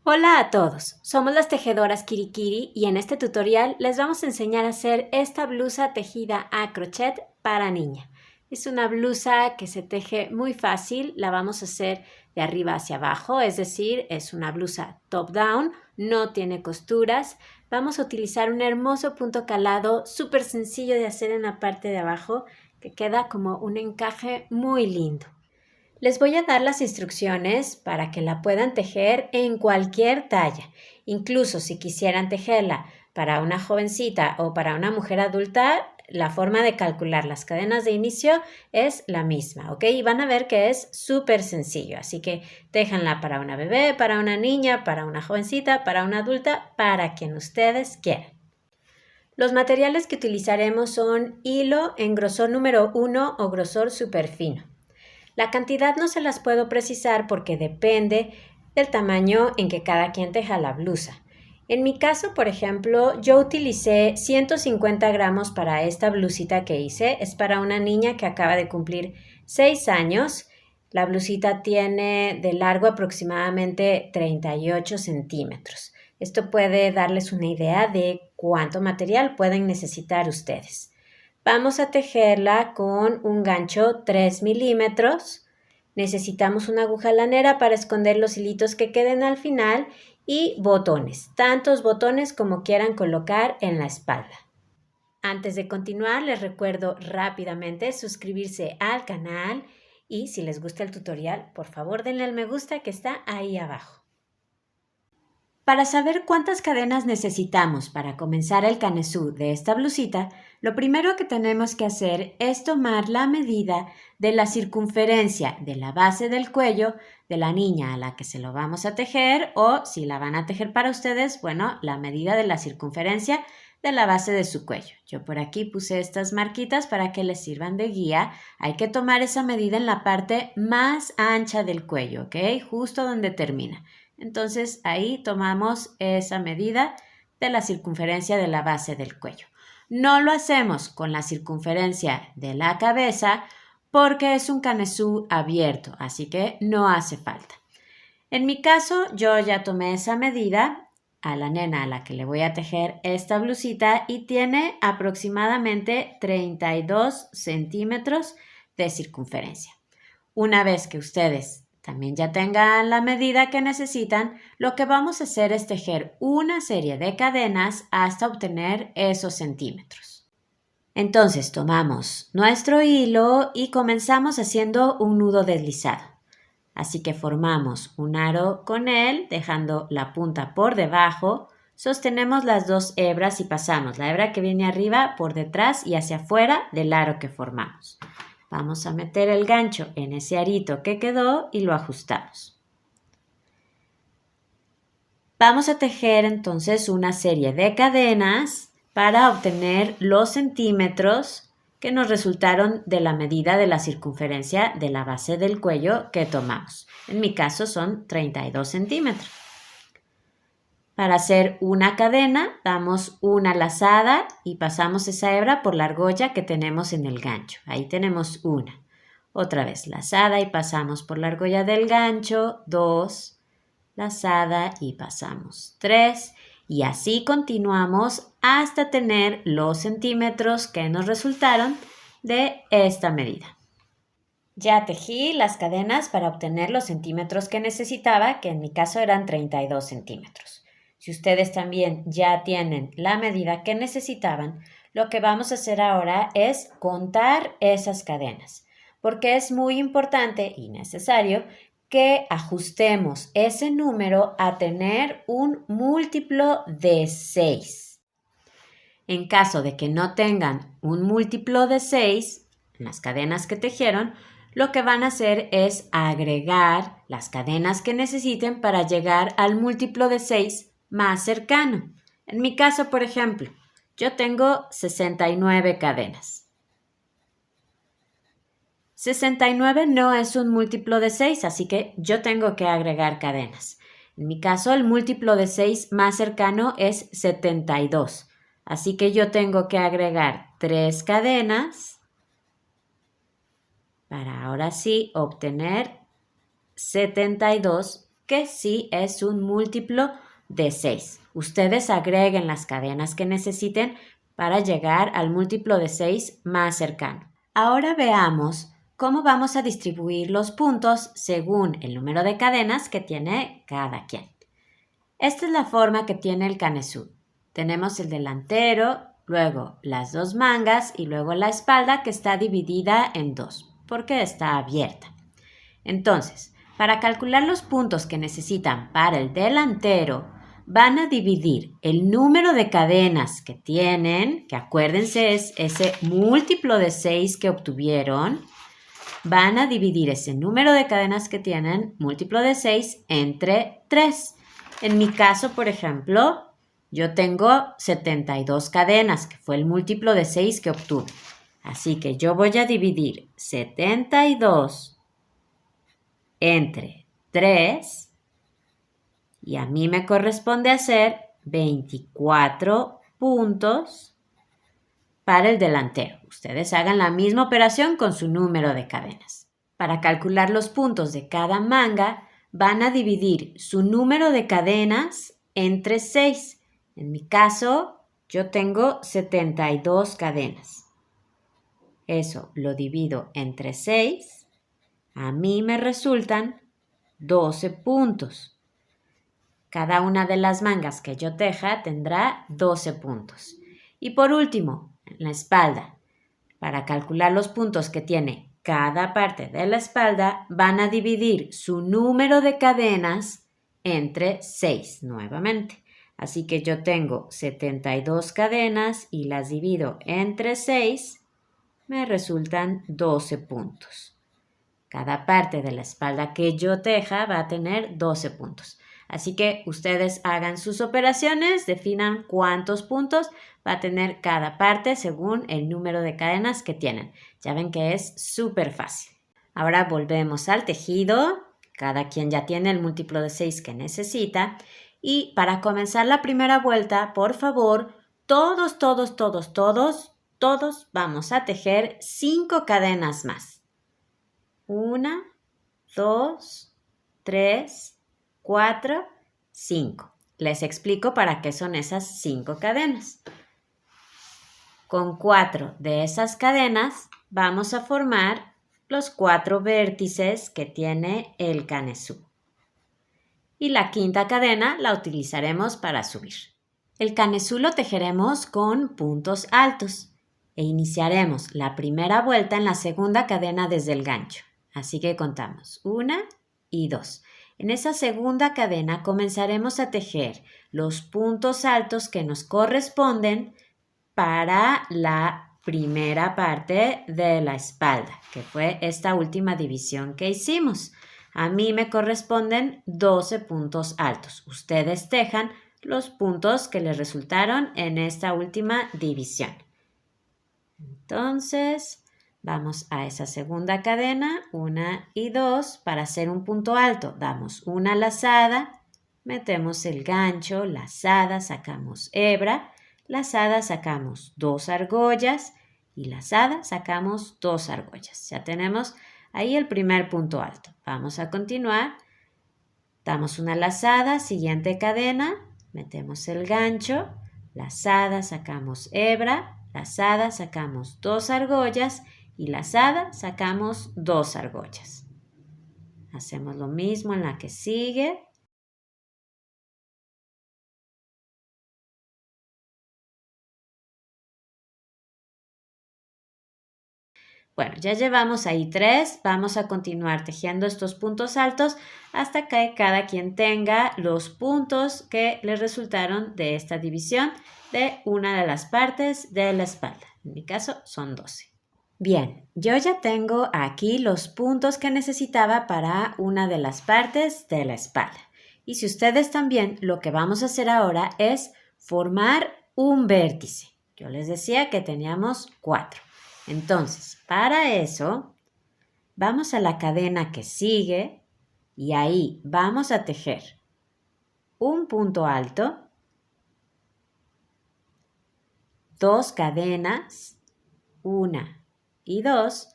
Hola a todos, somos las tejedoras Kirikiri y en este tutorial les vamos a enseñar a hacer esta blusa tejida a crochet para niña. Es una blusa que se teje muy fácil, la vamos a hacer de arriba hacia abajo, es decir, es una blusa top down, no tiene costuras. Vamos a utilizar un hermoso punto calado súper sencillo de hacer en la parte de abajo que queda como un encaje muy lindo. Les voy a dar las instrucciones para que la puedan tejer en cualquier talla. Incluso si quisieran tejerla para una jovencita o para una mujer adulta, la forma de calcular las cadenas de inicio es la misma, ¿ok? Y van a ver que es súper sencillo. Así que téjanla para una bebé, para una niña, para una jovencita, para una adulta, para quien ustedes quieran. Los materiales que utilizaremos son hilo en grosor número 1 o grosor súper fino. La cantidad no se las puedo precisar porque depende del tamaño en que cada quien teja la blusa. En mi caso, por ejemplo, yo utilicé 150 gramos para esta blusita que hice. Es para una niña que acaba de cumplir 6 años. La blusita tiene de largo aproximadamente 38 centímetros. Esto puede darles una idea de cuánto material pueden necesitar ustedes. Vamos a tejerla con un gancho 3 milímetros. Necesitamos una aguja lanera para esconder los hilitos que queden al final y botones, tantos botones como quieran colocar en la espalda. Antes de continuar, les recuerdo rápidamente suscribirse al canal y si les gusta el tutorial, por favor denle al me gusta que está ahí abajo. Para saber cuántas cadenas necesitamos para comenzar el canesú de esta blusita, lo primero que tenemos que hacer es tomar la medida de la circunferencia de la base del cuello de la niña a la que se lo vamos a tejer o si la van a tejer para ustedes, bueno, la medida de la circunferencia de la base de su cuello. Yo por aquí puse estas marquitas para que les sirvan de guía. Hay que tomar esa medida en la parte más ancha del cuello, ¿ok? Justo donde termina. Entonces ahí tomamos esa medida de la circunferencia de la base del cuello. No lo hacemos con la circunferencia de la cabeza porque es un canesú abierto, así que no hace falta. En mi caso, yo ya tomé esa medida a la nena a la que le voy a tejer esta blusita y tiene aproximadamente 32 centímetros de circunferencia. Una vez que ustedes también ya tengan la medida que necesitan, lo que vamos a hacer es tejer una serie de cadenas hasta obtener esos centímetros. Entonces tomamos nuestro hilo y comenzamos haciendo un nudo deslizado. Así que formamos un aro con él, dejando la punta por debajo, sostenemos las dos hebras y pasamos la hebra que viene arriba por detrás y hacia afuera del aro que formamos. Vamos a meter el gancho en ese arito que quedó y lo ajustamos. Vamos a tejer entonces una serie de cadenas para obtener los centímetros que nos resultaron de la medida de la circunferencia de la base del cuello que tomamos. En mi caso son 32 centímetros. Para hacer una cadena, damos una lazada y pasamos esa hebra por la argolla que tenemos en el gancho. Ahí tenemos una. Otra vez lazada y pasamos por la argolla del gancho, 2, lazada y pasamos 3. Y así continuamos hasta tener los centímetros que nos resultaron de esta medida. Ya tejí las cadenas para obtener los centímetros que necesitaba, que en mi caso eran 32 centímetros. Si ustedes también ya tienen la medida que necesitaban, lo que vamos a hacer ahora es contar esas cadenas, porque es muy importante y necesario que ajustemos ese número a tener un múltiplo de 6. En caso de que no tengan un múltiplo de 6 en las cadenas que tejieron, lo que van a hacer es agregar las cadenas que necesiten para llegar al múltiplo de 6 más cercano. En mi caso, por ejemplo, yo tengo 69 cadenas. 69 no es un múltiplo de 6, así que yo tengo que agregar cadenas. En mi caso, el múltiplo de 6 más cercano es 72. Así que yo tengo que agregar 3 cadenas para ahora sí obtener 72 que sí es un múltiplo de 6. Ustedes agreguen las cadenas que necesiten para llegar al múltiplo de 6 más cercano. Ahora veamos cómo vamos a distribuir los puntos según el número de cadenas que tiene cada quien. Esta es la forma que tiene el canesú. Tenemos el delantero, luego las dos mangas y luego la espalda que está dividida en dos porque está abierta. Entonces, para calcular los puntos que necesitan para el delantero, van a dividir el número de cadenas que tienen, que acuérdense es ese múltiplo de 6 que obtuvieron, van a dividir ese número de cadenas que tienen, múltiplo de 6, entre 3. En mi caso, por ejemplo, yo tengo 72 cadenas, que fue el múltiplo de 6 que obtuve. Así que yo voy a dividir 72 entre 3 y a mí me corresponde hacer 24 puntos para el delantero. Ustedes hagan la misma operación con su número de cadenas. Para calcular los puntos de cada manga, van a dividir su número de cadenas entre 6. En mi caso, yo tengo 72 cadenas. Eso lo divido entre 6. A mí me resultan 12 puntos. Cada una de las mangas que yo teja tendrá 12 puntos. Y por último, en la espalda, para calcular los puntos que tiene cada parte de la espalda, van a dividir su número de cadenas entre 6 nuevamente. Así que yo tengo 72 cadenas y las divido entre 6, me resultan 12 puntos. Cada parte de la espalda que yo teja va a tener 12 puntos. Así que ustedes hagan sus operaciones, definan cuántos puntos va a tener cada parte según el número de cadenas que tienen. Ya ven que es súper fácil. Ahora volvemos al tejido. Cada quien ya tiene el múltiplo de 6 que necesita. Y para comenzar la primera vuelta, por favor, todos vamos a tejer 5 cadenas más. 1, 2, 3, 4, 5. Les explico para qué son esas 5 cadenas. Con 4 de esas cadenas vamos a formar los 4 vértices que tiene el canesú. Y la quinta cadena la utilizaremos para subir. El canesú lo tejeremos con puntos altos e iniciaremos la primera vuelta en la segunda cadena desde el gancho. Así que contamos 1 y 2. En esa segunda cadena comenzaremos a tejer los puntos altos que nos corresponden para la primera parte de la espalda, que fue esta última división que hicimos. A mí me corresponden 12 puntos altos. Ustedes tejan los puntos que les resultaron en esta última división. Entonces, vamos a esa segunda cadena, 1 y 2, para hacer un punto alto. Damos una lazada, metemos el gancho, lazada, sacamos hebra, lazada, sacamos 2 argollas y lazada, sacamos 2 argollas. Ya tenemos ahí el primer punto alto. Vamos a continuar. Damos una lazada, siguiente cadena, metemos el gancho, lazada, sacamos hebra, lazada, sacamos 2 argollas y lazada, sacamos 2 argollas. Hacemos lo mismo en la que sigue. Bueno, ya llevamos ahí 3, vamos a continuar tejiendo estos puntos altos hasta que cada quien tenga los puntos que le resultaron de esta división de una de las partes de la espalda. En mi caso son 12. Bien, yo ya tengo aquí los puntos que necesitaba para una de las partes de la espalda. Y si ustedes también, lo que vamos a hacer ahora es formar un vértice. Yo les decía que teníamos 4. Entonces, para eso, vamos a la cadena que sigue y ahí vamos a tejer un punto alto, 2 cadenas, 1 y 2,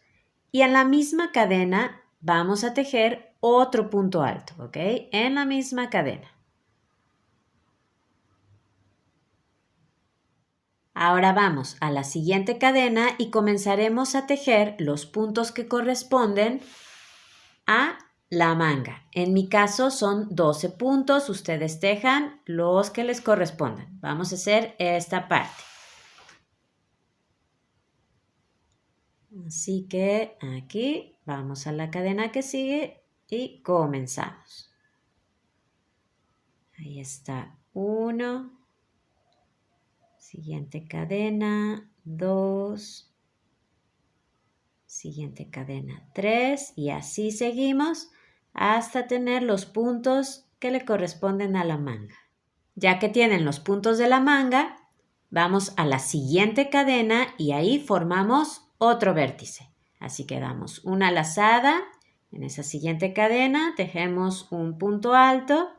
y en la misma cadena vamos a tejer otro punto alto, ¿ok? En la misma cadena. Ahora vamos a la siguiente cadena y comenzaremos a tejer los puntos que corresponden a la manga. En mi caso son 12 puntos, ustedes tejan los que les correspondan. Vamos a hacer esta parte. Así que aquí vamos a la cadena que sigue y comenzamos. Ahí está 1, siguiente cadena 2, siguiente cadena 3 y así seguimos hasta tener los puntos que le corresponden a la manga. Ya que tienen los puntos de la manga, vamos a la siguiente cadena y ahí formamos otro vértice. Así que damos una lazada, en esa siguiente cadena tejemos un punto alto,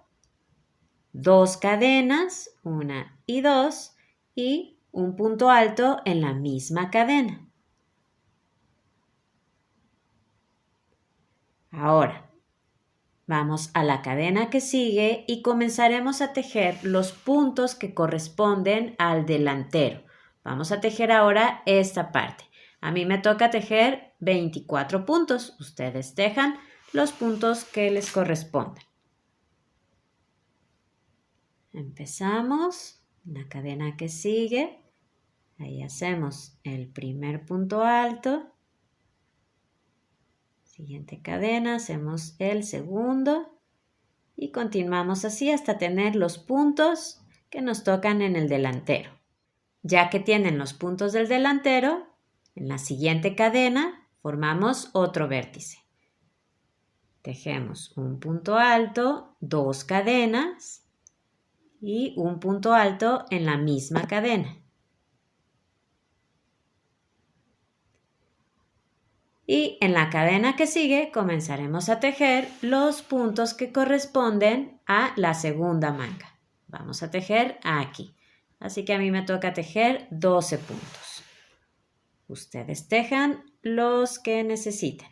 2 cadenas, 1 y 2, y un punto alto en la misma cadena. Ahora, vamos a la cadena que sigue y comenzaremos a tejer los puntos que corresponden al delantero. Vamos a tejer ahora esta parte. A mí me toca tejer 24 puntos. Ustedes tejan los puntos que les corresponden. Empezamos la cadena que sigue. Ahí hacemos el primer punto alto. Siguiente cadena, hacemos el segundo y continuamos así hasta tener los puntos que nos tocan en el delantero. Ya que tienen los puntos del delantero, en la siguiente cadena formamos otro vértice. Tejemos un punto alto, 2 cadenas y un punto alto en la misma cadena. Y en la cadena que sigue comenzaremos a tejer los puntos que corresponden a la segunda manga. Vamos a tejer aquí. Así que a mí me toca tejer 12 puntos. Ustedes tejan los que necesiten.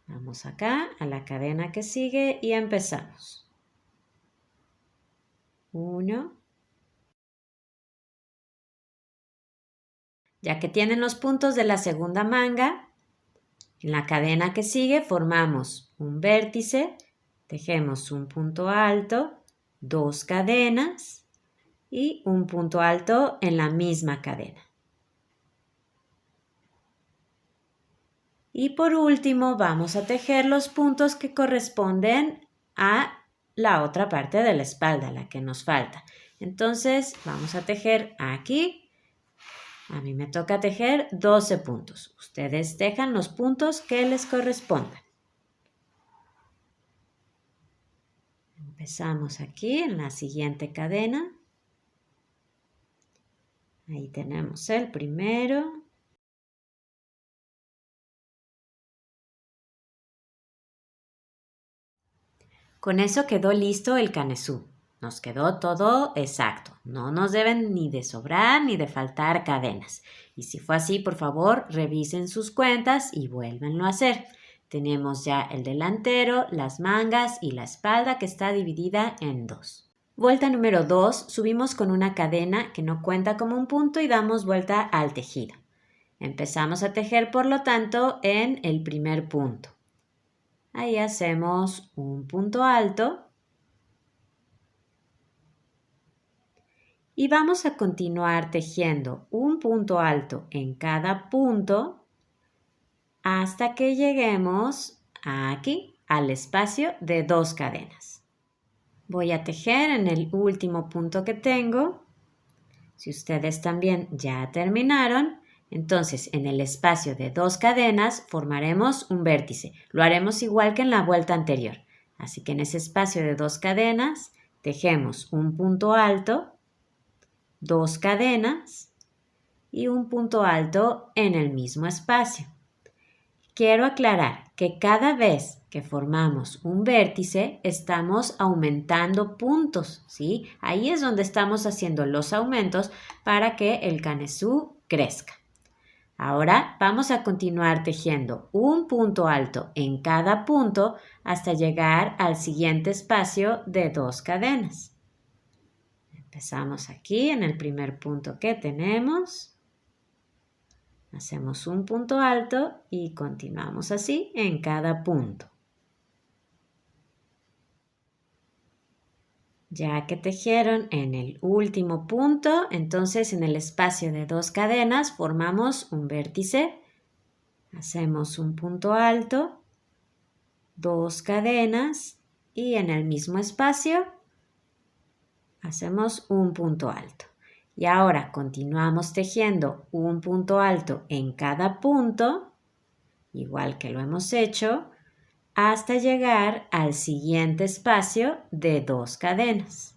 Vamos acá a la cadena que sigue y empezamos. 1. Ya que tienen los puntos de la segunda manga, en la cadena que sigue formamos un vértice, tejemos un punto alto, 2 cadenas y un punto alto en la misma cadena. Y por último vamos a tejer los puntos que corresponden a la otra parte de la espalda, la que nos falta. Entonces vamos a tejer aquí. A mí me toca tejer 12 puntos. Ustedes tejan los puntos que les correspondan. Empezamos aquí en la siguiente cadena. Ahí tenemos el primero. Con eso quedó listo el canesú. Nos quedó todo exacto. No nos deben ni de sobrar ni de faltar cadenas. Y si fue así, por favor, revisen sus cuentas y vuélvanlo a hacer. Tenemos ya el delantero, las mangas y la espalda que está dividida en 2. Vuelta número 2, subimos con una cadena que no cuenta como un punto y damos vuelta al tejido. Empezamos a tejer, por lo tanto, en el primer punto. Ahí hacemos un punto alto. Y vamos a continuar tejiendo un punto alto en cada punto hasta que lleguemos aquí al espacio de 2 cadenas. Voy a tejer en el último punto que tengo. Si ustedes también ya terminaron, entonces en el espacio de 2 cadenas formaremos un vértice. Lo haremos igual que en la vuelta anterior. Así que en ese espacio de 2 cadenas tejemos un punto alto, 2 cadenas y un punto alto en el mismo espacio. Quiero aclarar que cada vez que formamos un vértice estamos aumentando puntos, ¿sí? Ahí es donde estamos haciendo los aumentos para que el canesú crezca. Ahora vamos a continuar tejiendo un punto alto en cada punto hasta llegar al siguiente espacio de 2 cadenas. Empezamos aquí en el primer punto que tenemos. Hacemos un punto alto y continuamos así en cada punto. Ya que tejieron en el último punto, entonces en el espacio de 2 cadenas formamos un vértice. Hacemos un punto alto, 2 cadenas y en el mismo espacio hacemos un punto alto. Y ahora continuamos tejiendo un punto alto en cada punto, igual que lo hemos hecho, hasta llegar al siguiente espacio de 2 cadenas.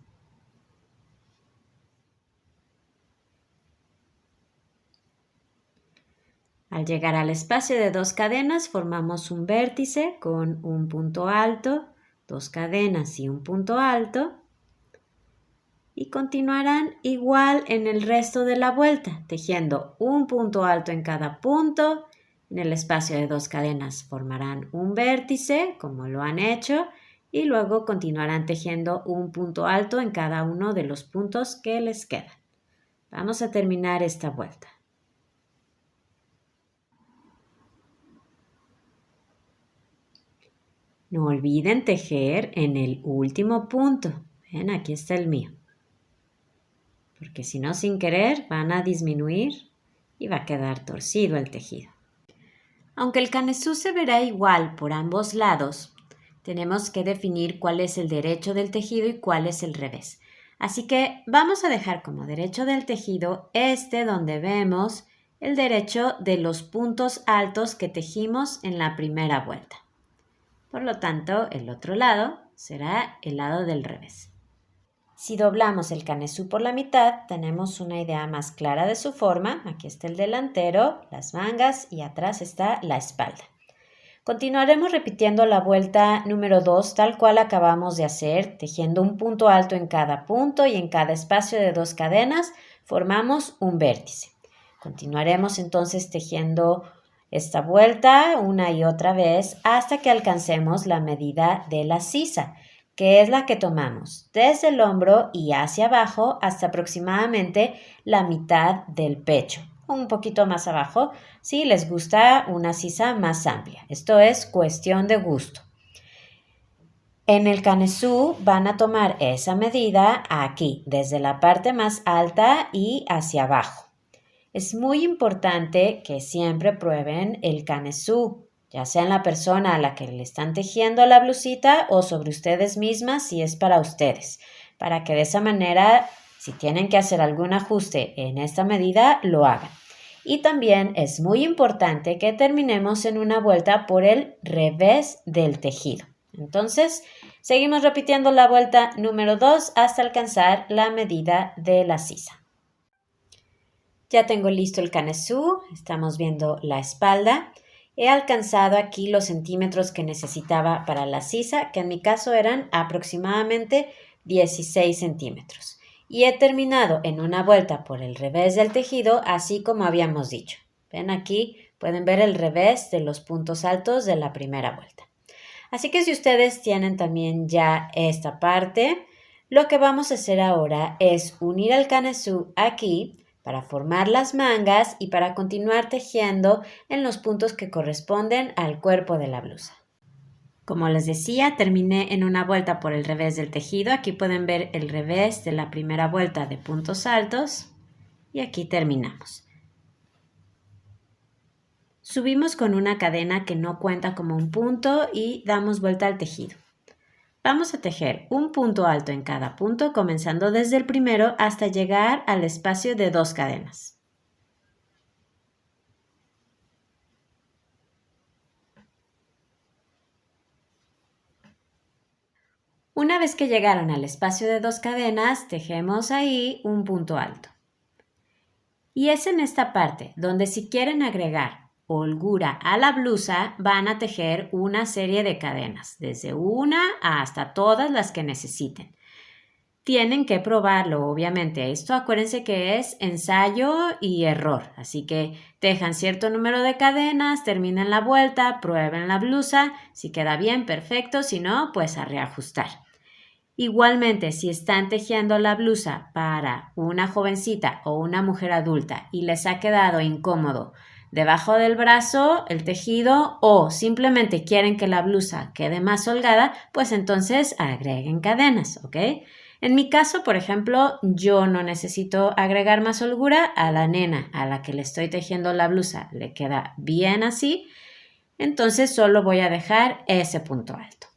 Al llegar al espacio de 2 cadenas formamos un vértice con un punto alto, 2 cadenas y un punto alto y continuarán igual en el resto de la vuelta, tejiendo un punto alto en cada punto. En el espacio de 2 cadenas formarán un vértice, como lo han hecho, y luego continuarán tejiendo un punto alto en cada uno de los puntos que les quedan. Vamos a terminar esta vuelta. No olviden tejer en el último punto. Ven, aquí está el mío. Porque si no, sin querer, van a disminuir y va a quedar torcido el tejido. Aunque el canesú se verá igual por ambos lados, tenemos que definir cuál es el derecho del tejido y cuál es el revés. Así que vamos a dejar como derecho del tejido donde vemos el derecho de los puntos altos que tejimos en la primera vuelta. Por lo tanto, el otro lado será el lado del revés. Si doblamos el canesú por la mitad, tenemos una idea más clara de su forma. Aquí está el delantero, las mangas y atrás está la espalda. Continuaremos repitiendo la vuelta número 2 tal cual acabamos de hacer, tejiendo un punto alto en cada punto y en cada espacio de 2 cadenas formamos un vértice. Continuaremos entonces tejiendo esta vuelta una y otra vez hasta que alcancemos la medida de la sisa, que es la que tomamos desde el hombro y hacia abajo hasta aproximadamente la mitad del pecho. Un poquito más abajo si les gusta una sisa más amplia. Esto es cuestión de gusto. En el canesú van a tomar esa medida aquí, desde la parte más alta y hacia abajo. Es muy importante que siempre prueben el canesú, ya sea en la persona a la que le están tejiendo la blusita o sobre ustedes mismas si es para ustedes, para que de esa manera, si tienen que hacer algún ajuste en esta medida, lo hagan. Y también es muy importante que terminemos en una vuelta por el revés del tejido. Entonces, seguimos repitiendo la vuelta número 2 hasta alcanzar la medida de la sisa. Ya tengo listo el canesú, estamos viendo la espalda. He alcanzado aquí los centímetros que necesitaba para la sisa, que en mi caso eran aproximadamente 16 centímetros. Y he terminado en una vuelta por el revés del tejido, así como habíamos dicho. Ven aquí, pueden ver el revés de los puntos altos de la primera vuelta. Así que si ustedes tienen también ya esta parte, lo que vamos a hacer ahora es unir el canesú aquí para formar las mangas y para continuar tejiendo en los puntos que corresponden al cuerpo de la blusa. Como les decía, terminé en una vuelta por el revés del tejido. Aquí pueden ver el revés de la primera vuelta de puntos altos y aquí terminamos. Subimos con una cadena que no cuenta como un punto y damos vuelta al tejido. Vamos a tejer un punto alto en cada punto, comenzando desde el primero hasta llegar al espacio de 2 cadenas. Una vez que llegaron al espacio de 2 cadenas, tejemos ahí un punto alto. Y es en esta parte donde si quieren agregar holgura a la blusa, van a tejer una serie de cadenas, desde una hasta todas las que necesiten. tienen que probarlo, obviamente. Esto acuérdense que es ensayo y error. Así que tejan cierto número de cadenas, terminen la vuelta, prueben la blusa. Si queda bien, perfecto. Si no, pues a reajustar. Igualmente, si están tejiendo la blusa para una jovencita o una mujer adulta y les ha quedado incómodo debajo del brazo el tejido o simplemente quieren que la blusa quede más holgada, pues entonces agreguen cadenas, ¿ok? En mi caso, por ejemplo, yo no necesito agregar más holgura. A la nena a la que le estoy tejiendo la blusa le queda bien así, entonces solo voy a dejar ese punto alto.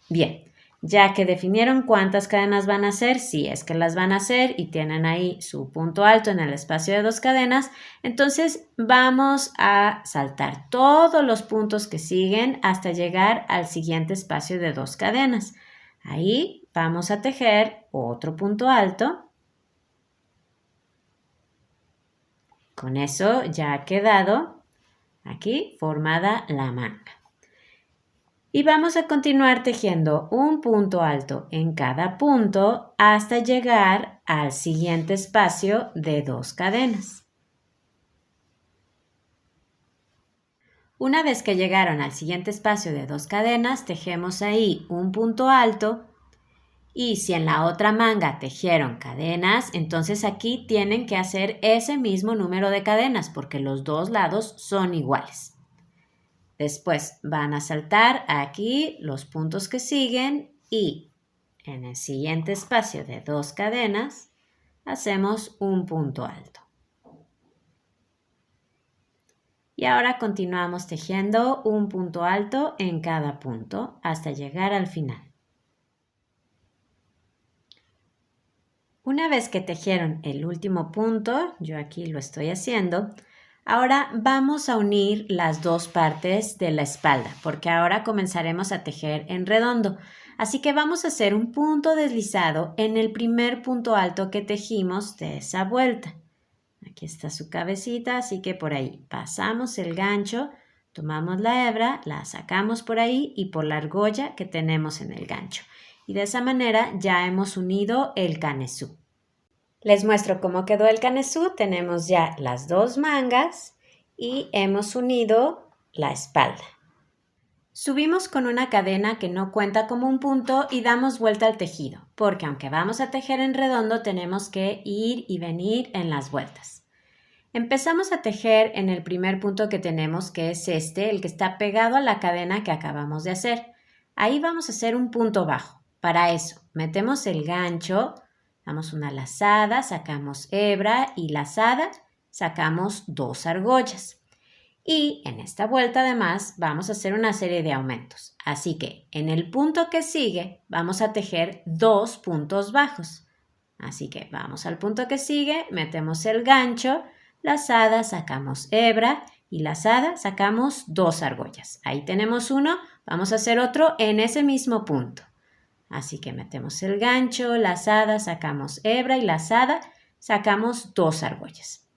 Bien, ya que definieron cuántas cadenas van a hacer, si es que las van a hacer y tienen ahí su punto alto en el espacio de 2 cadenas, entonces vamos a saltar todos los puntos que siguen hasta llegar al siguiente espacio de 2 cadenas. Ahí vamos a tejer otro punto alto. Con eso ya ha quedado aquí formada la manga. Y vamos a continuar tejiendo un punto alto en cada punto hasta llegar al siguiente espacio de 2 cadenas. Una vez que llegaron al siguiente espacio de 2 cadenas, tejemos ahí un punto alto. Y si en la otra manga tejieron cadenas, entonces aquí tienen que hacer ese mismo número de cadenas porque los dos lados son iguales. Después van a saltar aquí los puntos que siguen y en el siguiente espacio de 2 cadenas hacemos un punto alto. Y ahora continuamos tejiendo un punto alto en cada punto hasta llegar al final. Una vez que tejieron el último punto, yo aquí lo estoy haciendo, ahora vamos a unir las dos partes de la espalda, porque ahora comenzaremos a tejer en redondo. Así que vamos a hacer un punto deslizado en el primer punto alto que tejimos de esa vuelta. Aquí está su cabecita, así que por ahí pasamos el gancho, tomamos la hebra, la sacamos por ahí y por la argolla que tenemos en el gancho. Y de esa manera ya hemos unido el canesú. Les muestro cómo quedó el canesú. Tenemos ya las 2 mangas y hemos unido la espalda. Subimos con una cadena que no cuenta como un punto y damos vuelta al tejido, porque aunque vamos a tejer en redondo, tenemos que ir y venir en las vueltas. Empezamos a tejer en el primer punto que tenemos, que es este, el que está pegado a la cadena que acabamos de hacer. Ahí vamos a hacer un punto bajo. Para eso, metemos el gancho, damos una lazada, sacamos hebra y lazada, sacamos 2 argollas. Y en esta vuelta además vamos a hacer una serie de aumentos. Así que en el punto que sigue vamos a tejer 2 puntos bajos. Así que vamos al punto que sigue, metemos el gancho, lazada, sacamos hebra y lazada, sacamos 2 argollas. Ahí tenemos uno, vamos a hacer otro en ese mismo punto. Así que metemos el gancho, lazada, sacamos hebra y lazada, sacamos 2 argollas.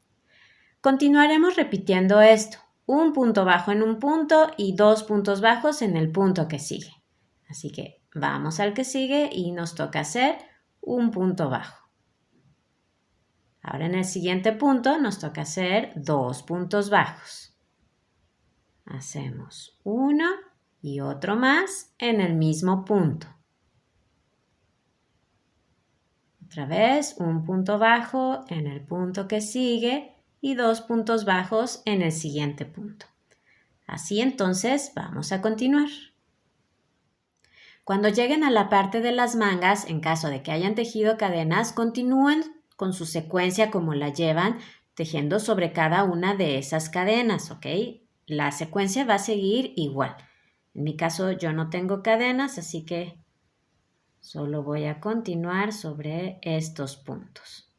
Continuaremos repitiendo esto, un punto bajo en un punto y 2 puntos bajos en el punto que sigue. Así que vamos al que sigue y nos toca hacer un punto bajo. Ahora en el siguiente punto nos toca hacer 2 puntos bajos. Hacemos uno y otro más en el mismo punto. Otra vez un punto bajo en el punto que sigue y 2 puntos bajos en el siguiente punto. Así entonces vamos a continuar. Cuando lleguen a la parte de las mangas, en caso de que hayan tejido cadenas, continúen con su secuencia como la llevan, tejiendo sobre cada una de esas cadenas, ¿ok? La secuencia va a seguir igual. En mi caso yo no tengo cadenas, así que solo voy a continuar sobre estos puntos.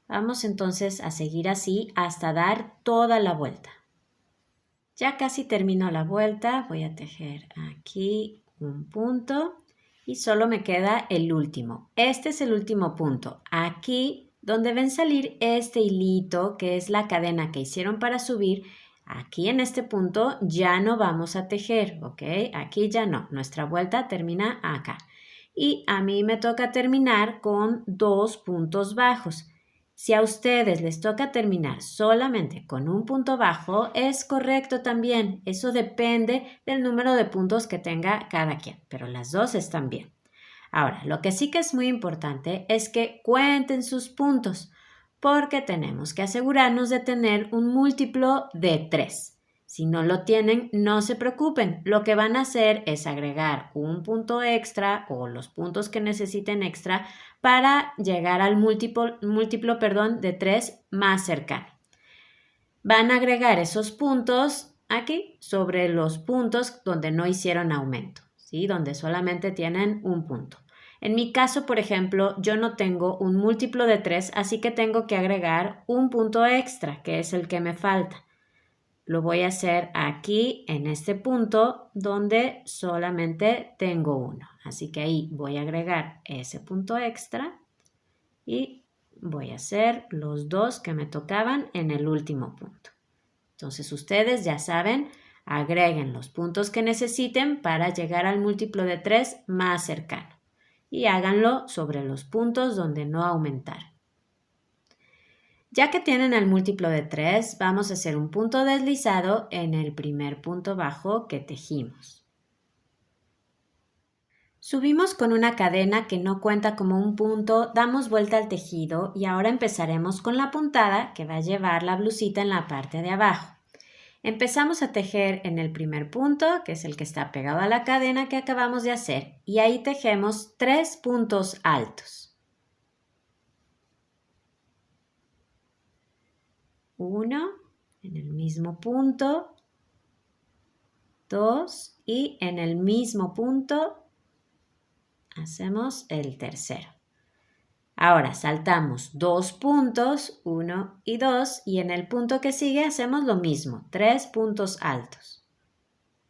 Vamos entonces a seguir así hasta dar toda la vuelta. Ya casi termino la vuelta, voy a tejer aquí un punto y solo me queda el último. Este es el último punto. Aquí donde ven salir este hilito, que es la cadena que hicieron para subir, Aquí en este punto ya no vamos a tejer, ¿ok? Aquí ya no, nuestra vuelta termina acá. Y a mí me toca terminar con 2 puntos bajos. Si a ustedes les toca terminar solamente con un punto bajo, es correcto también. Eso depende del número de puntos que tenga cada quien, pero las dos están bien. Ahora, lo que sí que es muy importante es que cuenten sus puntos, porque tenemos que asegurarnos de tener un múltiplo de 3. Si no lo tienen, no se preocupen. Lo que van a hacer es agregar un punto extra o los puntos que necesiten extra para llegar al múltiplo de 3 más cercano. Van a agregar esos puntos aquí sobre los puntos donde no hicieron aumento, ¿sí? Donde solamente tienen un punto. En mi caso, por ejemplo, yo no tengo un múltiplo de 3, así que tengo que agregar un punto extra, que es el que me falta. Lo voy a hacer aquí en este punto donde solamente tengo uno. Así que ahí voy a agregar ese punto extra y voy a hacer los 2 que me tocaban en el último punto. Entonces ustedes ya saben, agreguen los puntos que necesiten para llegar al múltiplo de 3 más cercano y háganlo sobre los puntos donde no aumentaron. Ya que tienen el múltiplo de 3, vamos a hacer un punto deslizado en el primer punto bajo que tejimos. Subimos con una cadena que no cuenta como un punto, damos vuelta al tejido y ahora empezaremos con la puntada que va a llevar la blusita en la parte de abajo. Empezamos a tejer en el primer punto, que es el que está pegado a la cadena que acabamos de hacer, y ahí tejemos 3 puntos altos. 1 en el mismo punto, 2 y en el mismo punto hacemos el tercero. Ahora saltamos 2 puntos, 1 y 2, y en el punto que sigue hacemos lo mismo, 3 puntos altos.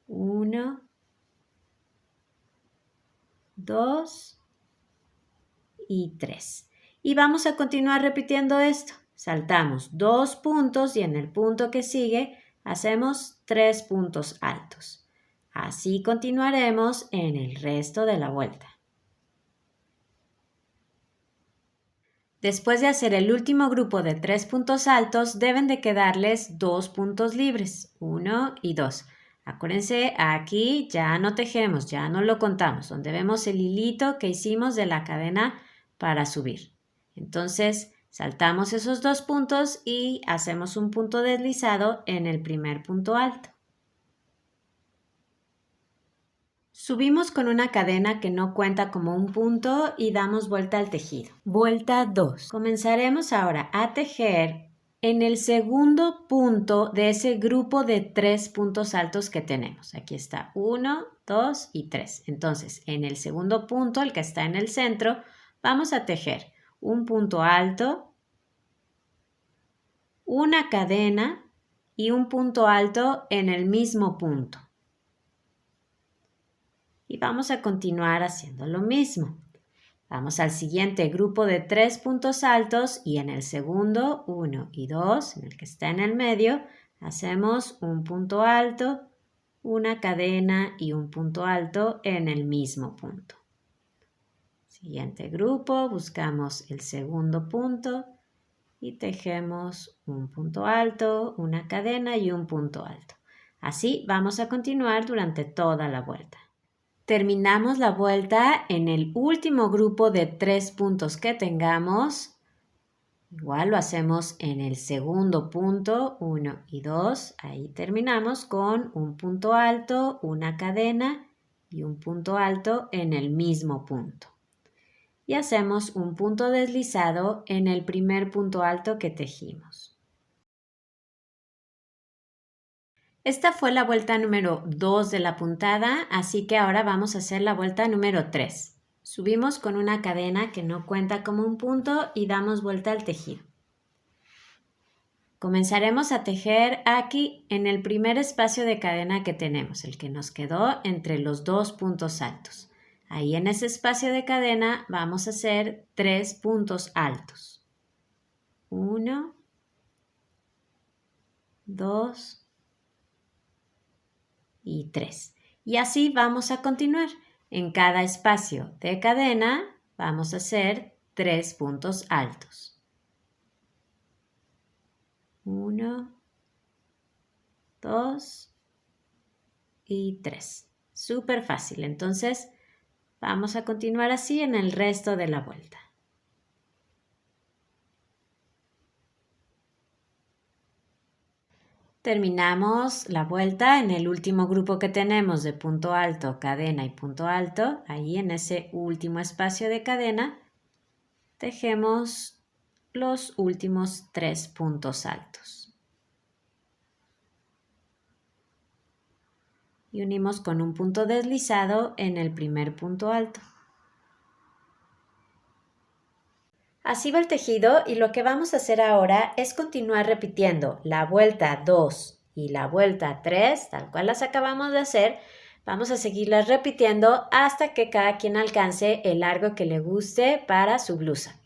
1, 2 y 3. Y vamos a continuar repitiendo esto. Saltamos 2 puntos y en el punto que sigue hacemos 3 puntos altos. Así continuaremos en el resto de la vuelta. Después de hacer el último grupo de 3 puntos altos, deben de quedarles 2 puntos libres, 1 y 2. Acuérdense, aquí ya no tejemos, ya no lo contamos, donde vemos el hilito que hicimos de la cadena para subir. Entonces, saltamos esos 2 puntos y hacemos un punto deslizado en el primer punto alto. Subimos con una cadena que no cuenta como un punto y damos vuelta al tejido. Vuelta 2. Comenzaremos ahora a tejer en el segundo punto de ese grupo de 3 puntos altos que tenemos. Aquí está 1, 2 y 3. Entonces, en el segundo punto, el que está en el centro, vamos a tejer un punto alto, una cadena y un punto alto en el mismo punto. Y vamos a continuar haciendo lo mismo. Vamos al siguiente grupo de 3 puntos altos y en el segundo, 1 y 2, en el que está en el medio, hacemos un punto alto, una cadena y un punto alto en el mismo punto. Siguiente grupo, buscamos el segundo punto y tejemos un punto alto, una cadena y un punto alto. Así vamos a continuar durante toda la vuelta. Terminamos la vuelta en el último grupo de 3 puntos que tengamos. Igual lo hacemos en el segundo punto, 1 y 2. Ahí terminamos con un punto alto, una cadena y un punto alto en el mismo punto. Y hacemos un punto deslizado en el primer punto alto que tejimos. Esta fue la vuelta número 2 de la puntada, así que ahora vamos a hacer la vuelta número 3. Subimos con una cadena que no cuenta como un punto y damos vuelta al tejido. Comenzaremos a tejer aquí en el primer espacio de cadena que tenemos, el que nos quedó entre los 2 puntos altos. Ahí en ese espacio de cadena vamos a hacer 3 puntos altos. 1, 2 y 3. Y así vamos a continuar. En cada espacio de cadena vamos a hacer 3 puntos altos. 1, 2 y 3. Súper fácil. Entonces, vamos a continuar así en el resto de la vuelta. Terminamos la vuelta en el último grupo que tenemos de punto alto, cadena y punto alto. Ahí en ese último espacio de cadena tejemos los últimos 3 puntos altos. Y unimos con un punto deslizado en el primer punto alto. Así va el tejido y lo que vamos a hacer ahora es continuar repitiendo la vuelta 2 y la vuelta 3, tal cual las acabamos de hacer. Vamos a seguirlas repitiendo hasta que cada quien alcance el largo que le guste para su blusa.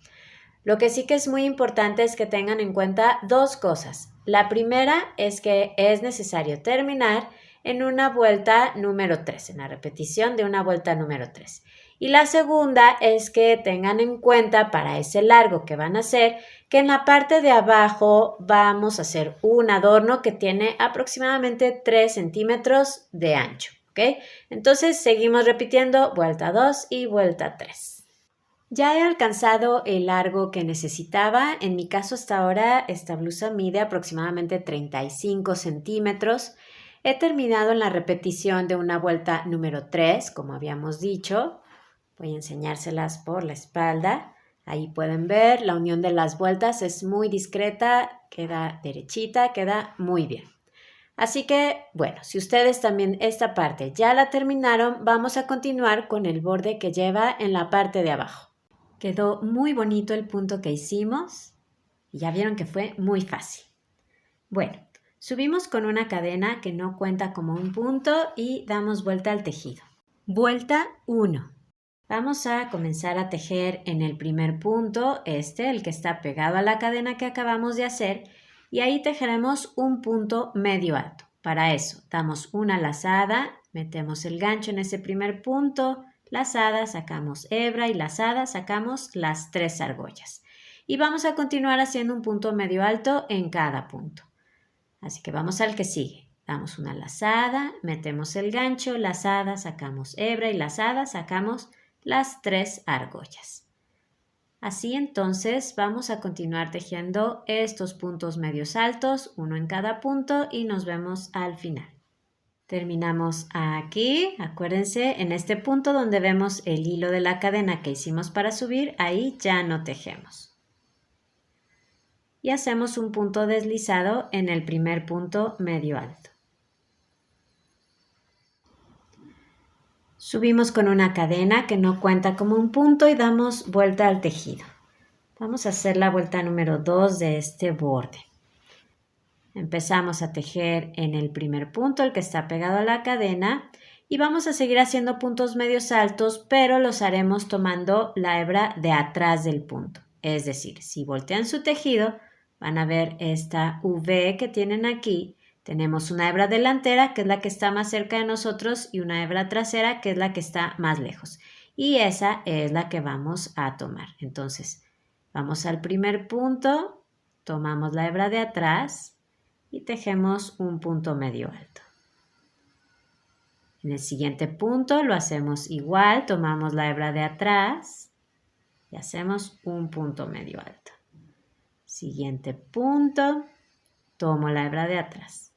Lo que sí que es muy importante es que tengan en cuenta 2 cosas. La primera es que es necesario terminar en una vuelta número 3, en la repetición de una vuelta número 3. Y la segunda es que tengan en cuenta para ese largo que van a hacer, que en la parte de abajo vamos a hacer un adorno que tiene aproximadamente 3 centímetros de ancho, ¿ok? Entonces seguimos repitiendo vuelta 2 y vuelta 3. Ya he alcanzado el largo que necesitaba. En mi caso hasta ahora esta blusa mide aproximadamente 35 centímetros. He terminado en la repetición de una vuelta número 3, como habíamos dicho. Voy a enseñárselas por la espalda. Ahí pueden ver, la unión de las vueltas es muy discreta, queda derechita, queda muy bien. Así que, bueno, si ustedes también esta parte ya la terminaron, vamos a continuar con el borde que lleva en la parte de abajo. Quedó muy bonito el punto que hicimos y ya vieron que fue muy fácil. Bueno, subimos con una cadena que no cuenta como un punto y damos vuelta al tejido. Vuelta 1. Vamos a comenzar a tejer en el primer punto, el que está pegado a la cadena que acabamos de hacer, y ahí tejeremos un punto medio alto. Para eso, damos una lazada, metemos el gancho en ese primer punto, lazada, sacamos hebra y lazada, sacamos las 3 argollas. Y vamos a continuar haciendo un punto medio alto en cada punto. Así que vamos al que sigue. Damos una lazada, metemos el gancho, lazada, sacamos hebra y lazada, sacamos las 3 argollas. Así entonces vamos a continuar tejiendo estos puntos medios altos, uno en cada punto y nos vemos al final. Terminamos aquí, acuérdense, en este punto donde vemos el hilo de la cadena que hicimos para subir, ahí ya no tejemos. Y hacemos un punto deslizado en el primer punto medio alto. Subimos con una cadena que no cuenta como un punto y damos vuelta al tejido. Vamos a hacer la vuelta número 2 de este borde. Empezamos a tejer en el primer punto, el que está pegado a la cadena, y vamos a seguir haciendo puntos medios altos, pero los haremos tomando la hebra de atrás del punto. Es decir, si voltean su tejido, van a ver esta V que tienen aquí. Tenemos una hebra delantera, que es la que está más cerca de nosotros, y una hebra trasera, que es la que está más lejos. Y esa es la que vamos a tomar. Entonces, vamos al primer punto, tomamos la hebra de atrás y tejemos un punto medio alto. En el siguiente punto lo hacemos igual, tomamos la hebra de atrás y hacemos un punto medio alto. Siguiente punto, tomo la hebra de atrás.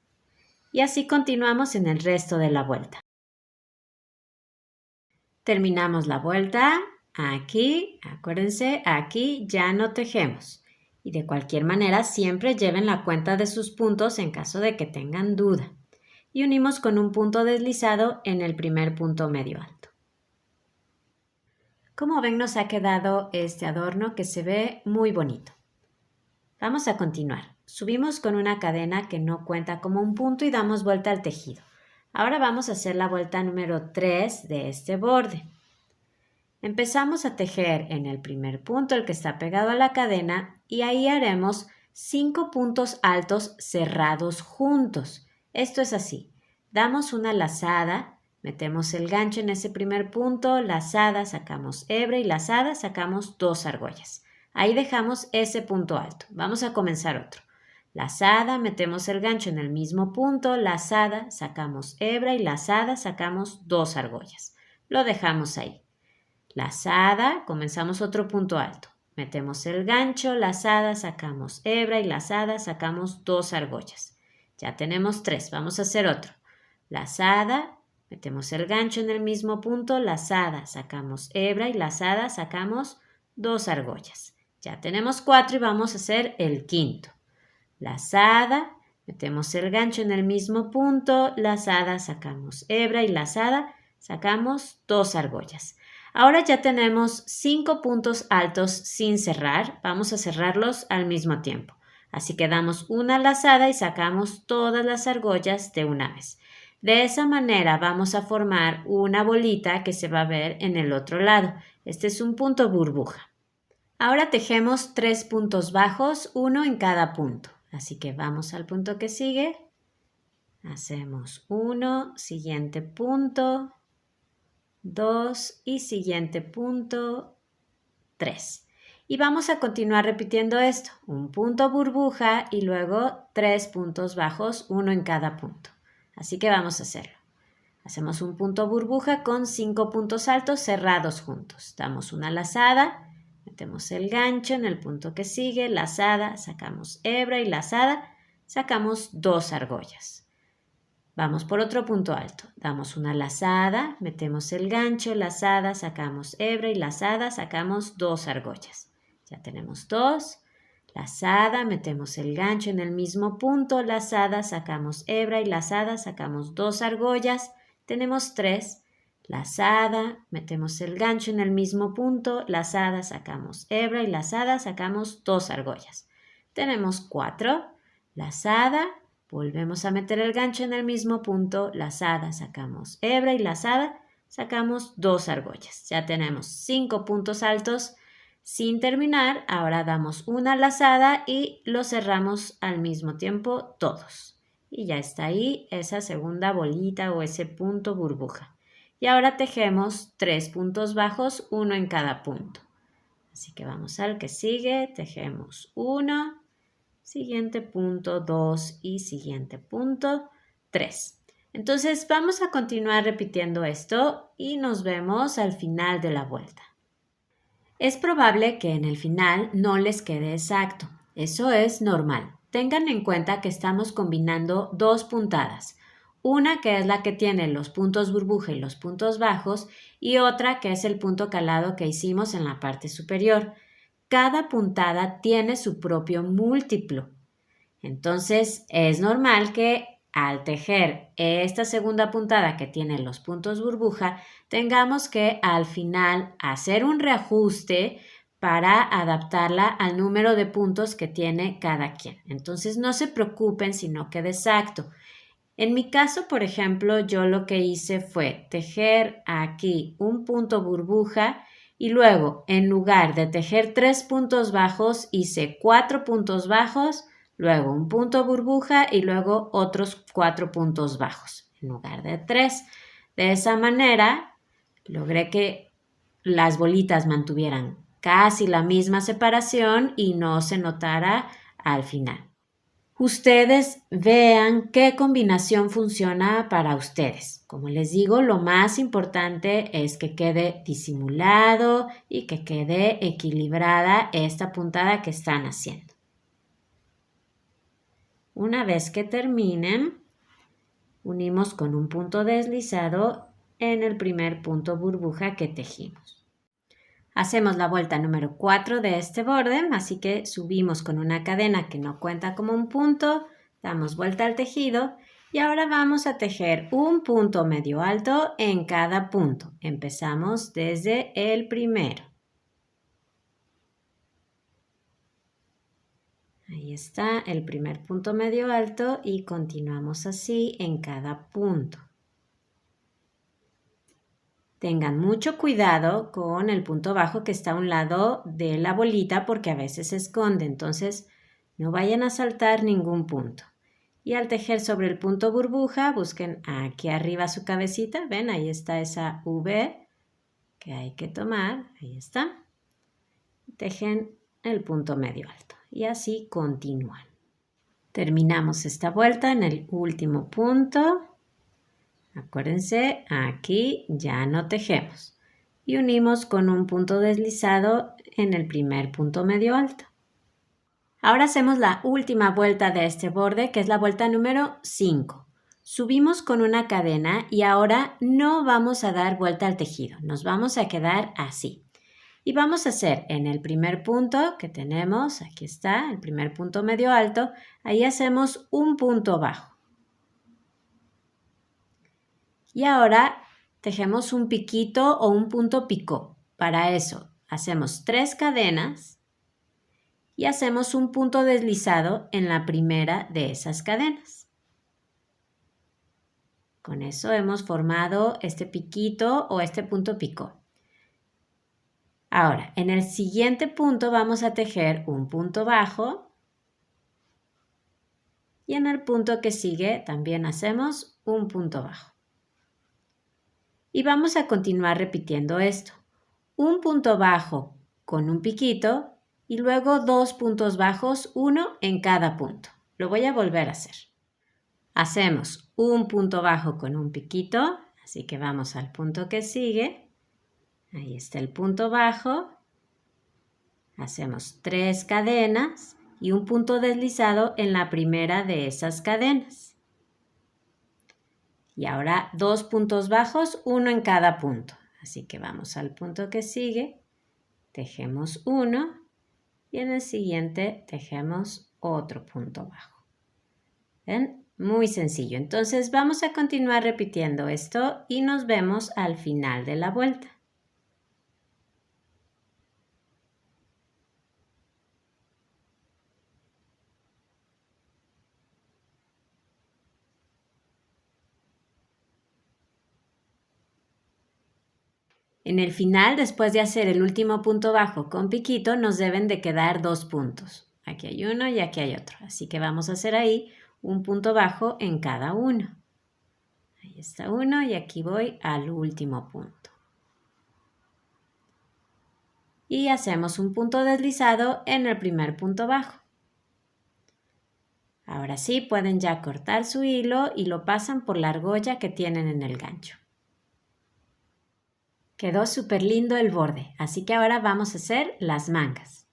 Y así continuamos en el resto de la vuelta. Terminamos la vuelta. Aquí, acuérdense, aquí ya no tejemos. Y de cualquier manera siempre lleven la cuenta de sus puntos en caso de que tengan duda. Y unimos con un punto deslizado en el primer punto medio alto. Como ven, nos ha quedado este adorno que se ve muy bonito. Vamos a continuar. Subimos con una cadena que no cuenta como un punto y damos vuelta al tejido. Ahora vamos a hacer la vuelta número 3 de este borde. Empezamos a tejer en el primer punto, el que está pegado a la cadena, y ahí haremos 5 puntos altos cerrados juntos. Esto es así. Damos una lazada, metemos el gancho en ese primer punto, lazada, sacamos hebra y lazada, sacamos 2 argollas. Ahí dejamos ese punto alto. Vamos a comenzar otro. Lazada, metemos el gancho en el mismo punto, lazada, sacamos hebra y lazada, sacamos 2 argollas. Lo dejamos ahí. Lazada, comenzamos otro punto alto. Metemos el gancho, lazada, sacamos hebra y lazada, sacamos 2 argollas. Ya tenemos 3, vamos a hacer otro. Lazada, metemos el gancho en el mismo punto, lazada, sacamos hebra y lazada, sacamos 2 argollas. Ya tenemos 4 y vamos a hacer el quinto. Lazada, metemos el gancho en el mismo punto, lazada, sacamos hebra y lazada, sacamos 2 argollas. Ahora ya tenemos 5 puntos altos sin cerrar, vamos a cerrarlos al mismo tiempo. Así que damos una lazada y sacamos todas las argollas de una vez. De esa manera vamos a formar una bolita que se va a ver en el otro lado. Este es un punto burbuja. Ahora tejemos 3 puntos bajos, uno en cada punto. Así que vamos al punto que sigue. Hacemos 1, siguiente punto, 2 y siguiente punto, 3. Y vamos a continuar repitiendo esto. Un punto burbuja y luego 3 puntos bajos, uno en cada punto. Así que vamos a hacerlo. Hacemos un punto burbuja con 5 puntos altos cerrados juntos. Damos una lazada, metemos el gancho en el punto que sigue, lazada, sacamos hebra y lazada, sacamos 2 argollas. Vamos por otro punto alto. Damos una lazada, metemos el gancho, lazada, sacamos hebra y lazada, sacamos 2 argollas. Ya tenemos 2. Lazada, metemos el gancho en el mismo punto, lazada, sacamos hebra y lazada, sacamos 2 argollas. Tenemos 3. Lazada, metemos el gancho en el mismo punto, lazada, sacamos hebra y lazada, sacamos 2 argollas. Tenemos 4. Lazada, volvemos a meter el gancho en el mismo punto, lazada, sacamos hebra y lazada, sacamos 2 argollas. Ya tenemos 5 puntos altos sin terminar. Ahora damos una lazada y lo cerramos al mismo tiempo todos. Y ya está ahí esa segunda bolita o ese punto burbuja. Y ahora tejemos 3 puntos bajos, uno en cada punto. Así que vamos al que sigue, tejemos 1, siguiente punto 2 y siguiente punto 3. Entonces vamos a continuar repitiendo esto y nos vemos al final de la vuelta. Es probable que en el final no les quede exacto. Eso es normal. Tengan en cuenta que estamos combinando 2 puntadas. Una que es la que tiene los puntos burbuja y los puntos bajos y otra que es el punto calado que hicimos en la parte superior. Cada puntada tiene su propio múltiplo. Entonces es normal que al tejer esta segunda puntada que tiene los puntos burbuja, tengamos que al final hacer un reajuste para adaptarla al número de puntos que tiene cada quien. Entonces no se preocupen si no queda exacto. En mi caso, por ejemplo, yo lo que hice fue tejer aquí un punto burbuja y luego, en lugar de tejer 3 puntos bajos, hice 4 puntos bajos, luego un punto burbuja y luego otros 4 puntos bajos, en lugar de 3. De esa manera, logré que las bolitas mantuvieran casi la misma separación y no se notara al final. Ustedes vean qué combinación funciona para ustedes. Como les digo, lo más importante es que quede disimulado y que quede equilibrada esta puntada que están haciendo. Una vez que terminen, unimos con un punto deslizado en el primer punto burbuja que tejimos. Hacemos la vuelta número 4 de este borde, así que subimos con una cadena que no cuenta como un punto, damos vuelta al tejido y ahora vamos a tejer un punto medio alto en cada punto. Empezamos desde el primero. Ahí está el primer punto medio alto y continuamos así en cada punto. Tengan mucho cuidado con el punto bajo que está a un lado de la bolita porque a veces se esconde, entonces no vayan a saltar ningún punto. Y al tejer sobre el punto burbuja, busquen aquí arriba su cabecita. ¿Ven? Ahí está esa V que hay que tomar. Ahí está. Tejen el punto medio alto. Y así continúan. Terminamos esta vuelta en el último punto. Acuérdense, aquí ya no tejemos. Y unimos con un punto deslizado en el primer punto medio alto. Ahora hacemos la última vuelta de este borde, que es la vuelta número 5. Subimos con una cadena y ahora no vamos a dar vuelta al tejido, nos vamos a quedar así. Y vamos a hacer en el primer punto que tenemos, aquí está, el primer punto medio alto, ahí hacemos un punto bajo. Y ahora tejemos un piquito o un punto picot. Para eso hacemos 3 cadenas y hacemos un punto deslizado en la primera de esas cadenas. Con eso hemos formado este piquito o este punto picot. Ahora, en el siguiente punto vamos a tejer un punto bajo y en el punto que sigue también hacemos un punto bajo. Y vamos a continuar repitiendo esto. Un punto bajo con un piquito y luego 2 puntos bajos, uno en cada punto. Lo voy a volver a hacer. Hacemos un punto bajo con un piquito, así que vamos al punto que sigue. Ahí está el punto bajo. Hacemos 3 cadenas y un punto deslizado en la primera de esas cadenas. Y ahora 2 puntos bajos, uno en cada punto. Así que vamos al punto que sigue, tejemos uno y en el siguiente tejemos otro punto bajo. ¿Ven? Muy sencillo. Entonces vamos a continuar repitiendo esto y nos vemos al final de la vuelta. En el final, después de hacer el último punto bajo con piquito, nos deben de quedar 2 puntos. Aquí hay uno y aquí hay otro. Así que vamos a hacer ahí un punto bajo en cada uno. Ahí está uno y aquí voy al último punto. Y hacemos un punto deslizado en el primer punto bajo. Ahora sí, pueden ya cortar su hilo y lo pasan por la argolla que tienen en el gancho. Quedó súper lindo el borde, así que ahora vamos a hacer las mangas.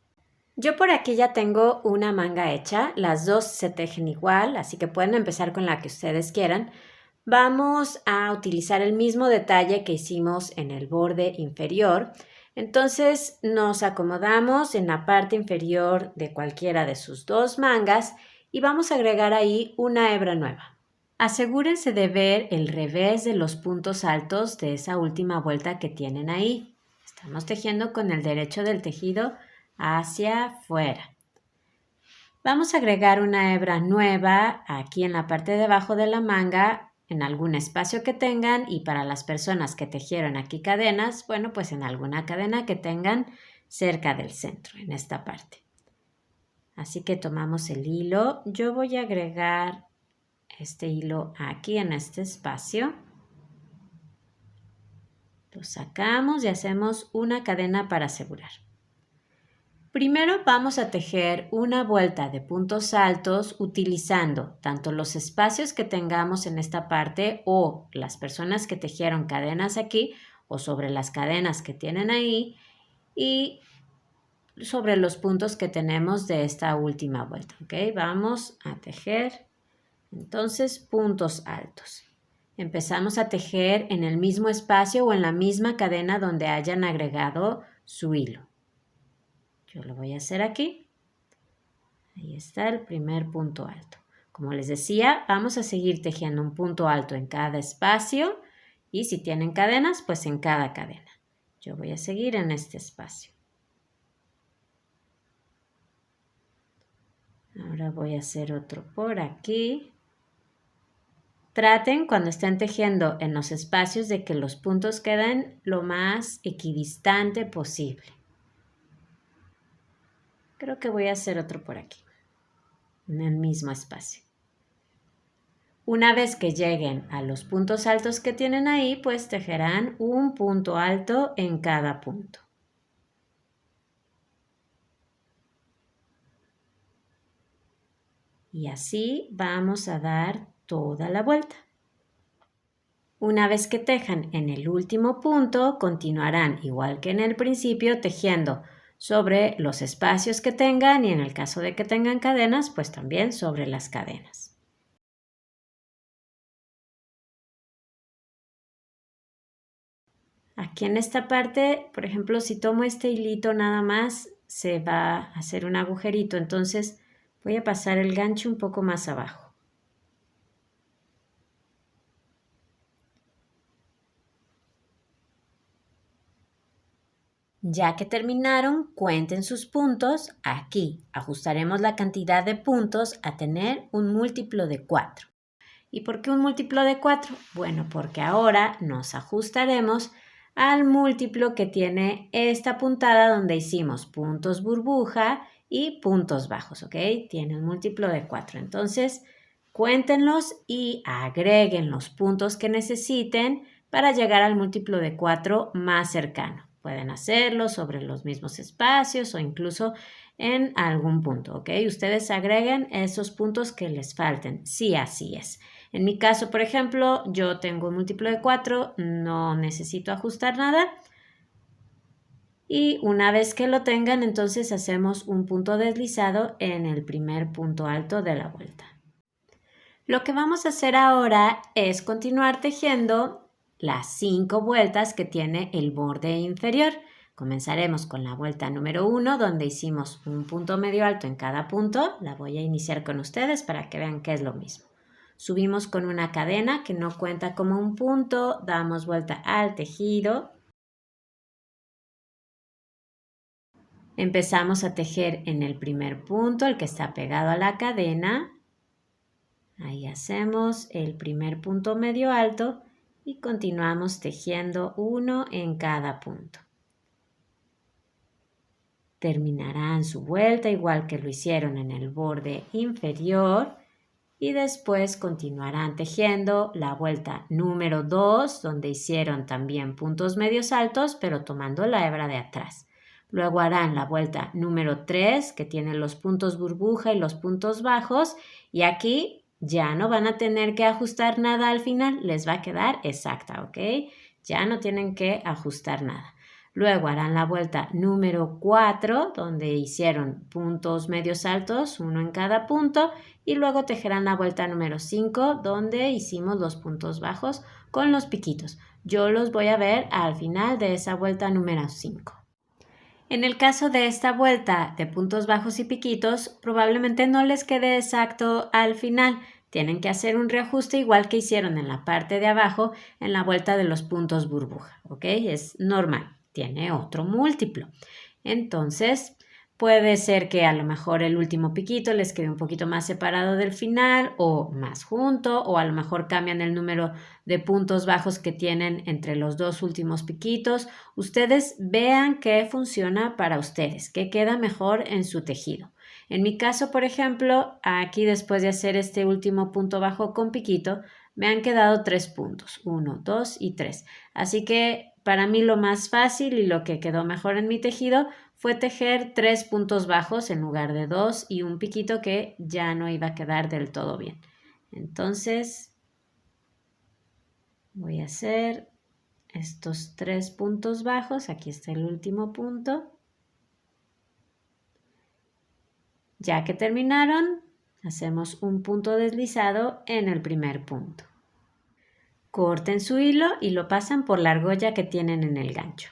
Yo por aquí ya tengo una manga hecha, las dos se tejen igual, así que pueden empezar con la que ustedes quieran. Vamos a utilizar el mismo detalle que hicimos en el borde inferior. Entonces nos acomodamos en la parte inferior de cualquiera de sus dos mangas y vamos a agregar ahí una hebra nueva. Asegúrense de ver el revés de los puntos altos de esa última vuelta que tienen ahí. Estamos tejiendo con el derecho del tejido hacia afuera. Vamos a agregar una hebra nueva aquí en la parte de abajo de la manga, en algún espacio que tengan, y para las personas que tejieron aquí cadenas, bueno, pues en alguna cadena que tengan cerca del centro, en esta parte. Así que tomamos el hilo. Yo voy a agregar este hilo aquí en este espacio. Lo sacamos y hacemos una cadena para asegurar. Primero vamos a tejer una vuelta de puntos altos utilizando tanto los espacios que tengamos en esta parte o las personas que tejieron cadenas aquí o sobre las cadenas que tienen ahí y sobre los puntos que tenemos de esta última vuelta. ¿Okay? Vamos a tejer entonces puntos altos. Empezamos a tejer en el mismo espacio o en la misma cadena donde hayan agregado su hilo. Yo lo voy a hacer aquí. Ahí está el primer punto alto. Como les decía, vamos a seguir tejiendo un punto alto en cada espacio y si tienen cadenas, pues en cada cadena. Yo voy a seguir en este espacio. Ahora voy a hacer otro por aquí. Traten cuando estén tejiendo en los espacios de que los puntos queden lo más equidistante posible. Creo que voy a hacer otro por aquí, en el mismo espacio. Una vez que lleguen a los puntos altos que tienen ahí, pues tejerán un punto alto en cada punto. Y así vamos a dar toda la vuelta. Una vez que tejan en el último punto, continuarán igual que en el principio tejiendo sobre los espacios que tengan y en el caso de que tengan cadenas, pues también sobre las cadenas. Aquí en esta parte, por ejemplo, si tomo este hilito nada más, se va a hacer un agujerito, entonces voy a pasar el gancho un poco más abajo. Ya que terminaron, cuenten sus puntos. Aquí ajustaremos la cantidad de puntos a tener un múltiplo de 4. ¿Y por qué un múltiplo de 4? Bueno, porque ahora nos ajustaremos al múltiplo que tiene esta puntada donde hicimos puntos burbuja y puntos bajos, ¿ok? Tiene un múltiplo de 4. Entonces, cuéntenlos y agreguen los puntos que necesiten para llegar al múltiplo de 4 más cercano. Pueden hacerlo sobre los mismos espacios o incluso en algún punto, ¿ok? Ustedes agreguen esos puntos que les falten, si así es. En mi caso, por ejemplo, yo tengo un múltiplo de 4, no necesito ajustar nada. Y una vez que lo tengan, entonces hacemos un punto deslizado en el primer punto alto de la vuelta. Lo que vamos a hacer ahora es continuar tejiendo las 5 vueltas que tiene el borde inferior. Comenzaremos con la vuelta número 1, donde hicimos un punto medio alto en cada punto. La voy a iniciar con ustedes para que vean que es lo mismo. Subimos con una cadena que no cuenta como un punto, damos vuelta al tejido. Empezamos a tejer en el primer punto, el que está pegado a la cadena. Ahí hacemos el primer punto medio alto y continuamos tejiendo uno en cada punto. Terminarán su vuelta igual que lo hicieron en el borde inferior y después continuarán tejiendo la vuelta número 2, donde hicieron también puntos medios altos, pero tomando la hebra de atrás. Luego harán la vuelta número 3, que tiene los puntos burbuja y los puntos bajos, y aquí ya no van a tener que ajustar nada al final, les va a quedar exacta, ¿ok? Ya no tienen que ajustar nada. Luego harán la vuelta número 4, donde hicieron puntos medios altos, uno en cada punto, y luego tejerán la vuelta número 5, donde hicimos los puntos bajos con los piquitos. Yo los voy a ver al final de esa vuelta número 5. En el caso de esta vuelta de puntos bajos y piquitos, probablemente no les quede exacto al final. Tienen que hacer un reajuste igual que hicieron en la parte de abajo en la vuelta de los puntos burbuja, ¿ok? Es normal, tiene otro múltiplo. Entonces, puede ser que a lo mejor el último piquito les quede un poquito más separado del final o más junto, o a lo mejor cambian el número de puntos bajos que tienen entre los dos últimos piquitos. Ustedes vean qué funciona para ustedes, qué queda mejor en su tejido. En mi caso, por ejemplo, aquí después de hacer este último punto bajo con piquito, me han quedado 3 puntos, 1, 2 y 3. Así que para mí lo más fácil y lo que quedó mejor en mi tejido fue tejer 3 puntos bajos en lugar de 2 y un piquito que ya no iba a quedar del todo bien. Entonces voy a hacer estos 3 puntos bajos. Aquí está el último punto. Ya que terminaron, hacemos un punto deslizado en el primer punto. Corten su hilo y lo pasan por la argolla que tienen en el gancho.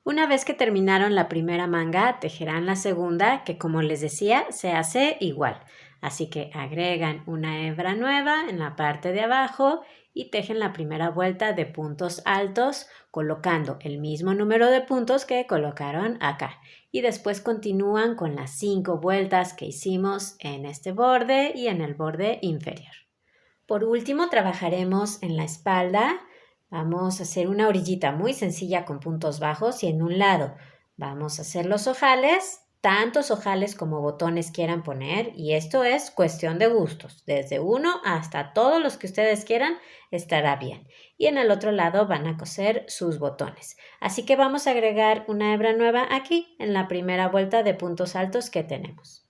Una vez que terminaron la primera manga, tejerán la segunda, que como les decía, se hace igual. Así que agregan una hebra nueva en la parte de abajo y tejen la primera vuelta de puntos altos, colocando el mismo número de puntos que colocaron acá. Y después continúan con las 5 vueltas que hicimos en este borde y en el borde inferior. Por último, trabajaremos en la espalda. Vamos a hacer una orillita muy sencilla con puntos bajos y en un lado vamos a hacer los ojales tantos ojales como botones quieran poner y esto es cuestión de gustos. Desde uno hasta todos los que ustedes quieran estará bien. Y en el otro lado van a coser sus botones. Así que vamos a agregar una hebra nueva aquí en la primera vuelta de puntos altos que tenemos.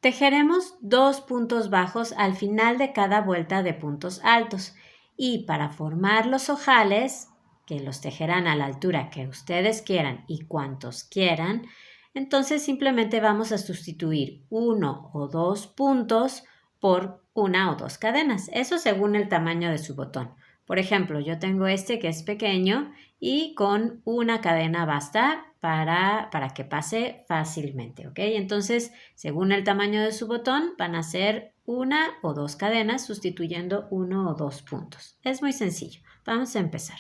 Tejeremos 2 puntos bajos al final de cada vuelta de puntos altos y para formar los ojales, que los tejerán a la altura que ustedes quieran y cuantos quieran, entonces simplemente vamos a sustituir 1 o 2 puntos por 1 o 2 cadenas, eso según el tamaño de su botón. Por ejemplo, yo tengo este que es pequeño y con una cadena basta para que pase fácilmente, ¿ok? Entonces, según el tamaño de su botón, van a ser 1 o 2 cadenas sustituyendo 1 o 2 puntos. Es muy sencillo. Vamos a empezar.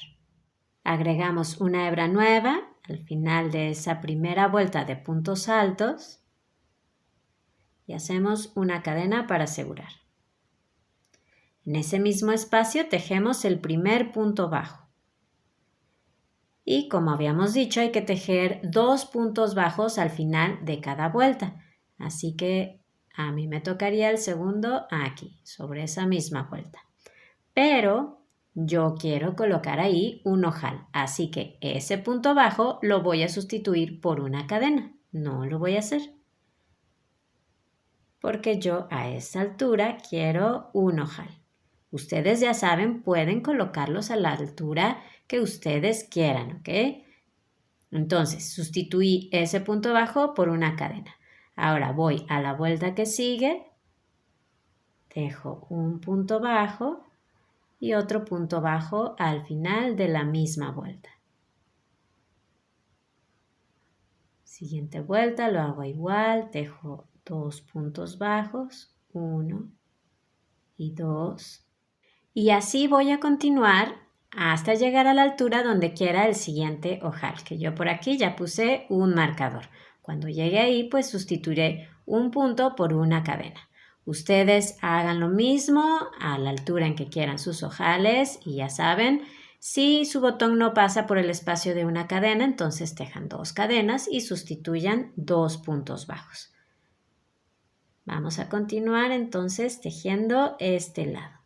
Agregamos una hebra nueva al final de esa primera vuelta de puntos altos y hacemos una cadena para asegurar. En ese mismo espacio tejemos el primer punto bajo. Y como habíamos dicho, hay que tejer 2 puntos bajos al final de cada vuelta. Así que a mí me tocaría el segundo aquí, sobre esa misma vuelta. Pero yo quiero colocar ahí un ojal, así que ese punto bajo lo voy a sustituir por una cadena. No lo voy a hacer. Porque yo a esta altura quiero un ojal. Ustedes ya saben, pueden colocarlos a la altura que ustedes quieran, ¿ok? Entonces, sustituí ese punto bajo por una cadena. Ahora voy a la vuelta que sigue, tejo un punto bajo y otro punto bajo al final de la misma vuelta. Siguiente vuelta lo hago igual, tejo 2 puntos bajos, 1 y 2. Y así voy a continuar hasta llegar a la altura donde quiera el siguiente ojal, que yo por aquí ya puse un marcador. Cuando llegue ahí, pues sustituiré un punto por una cadena. Ustedes hagan lo mismo a la altura en que quieran sus ojales y ya saben, si su botón no pasa por el espacio de una cadena, entonces tejan 2 cadenas y sustituyan 2 puntos bajos. Vamos a continuar entonces tejiendo este lado.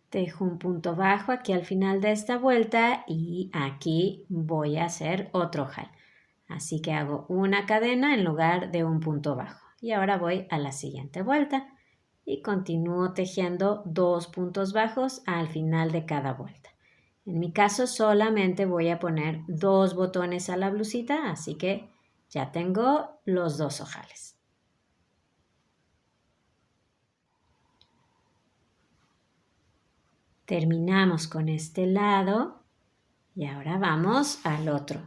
Tejo un punto bajo aquí al final de esta vuelta y aquí voy a hacer otro ojal. Así que hago una cadena en lugar de un punto bajo. Y ahora voy a la siguiente vuelta y continúo tejiendo 2 puntos bajos al final de cada vuelta. En mi caso solamente voy a poner 2 botones a la blusita, así que ya tengo los 2 ojales. Terminamos con este lado y ahora vamos al otro.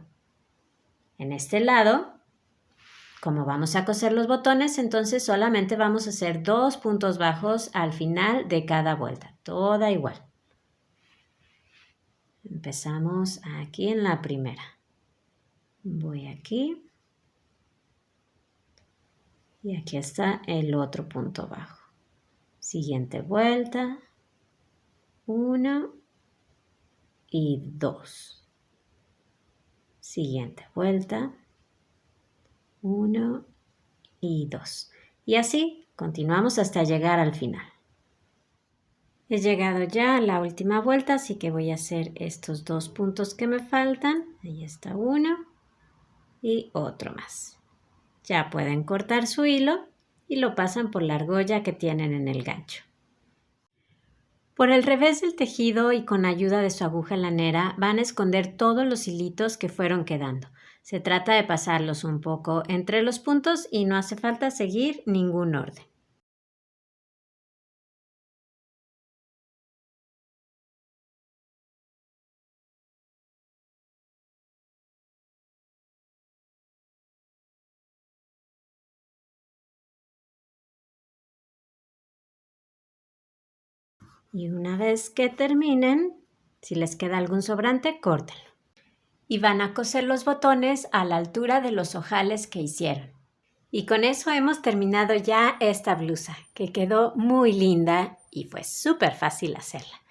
En este lado, como vamos a coser los botones, entonces solamente vamos a hacer 2 puntos bajos al final de cada vuelta, toda igual. Empezamos aquí en la primera. Voy aquí y aquí está el otro punto bajo. Siguiente vuelta. 1 y 2. Siguiente vuelta. 1 y 2. Y así continuamos hasta llegar al final. He llegado ya a la última vuelta, así que voy a hacer estos 2 puntos que me faltan. Ahí está uno y otro más. Ya pueden cortar su hilo y lo pasan por la argolla que tienen en el gancho. Por el revés del tejido y con ayuda de su aguja lanera van a esconder todos los hilitos que fueron quedando. Se trata de pasarlos un poco entre los puntos y no hace falta seguir ningún orden. Y una vez que terminen, si les queda algún sobrante, córtenlo. Y van a coser los botones a la altura de los ojales que hicieron. Y con eso hemos terminado ya esta blusa, que quedó muy linda y fue súper fácil hacerla.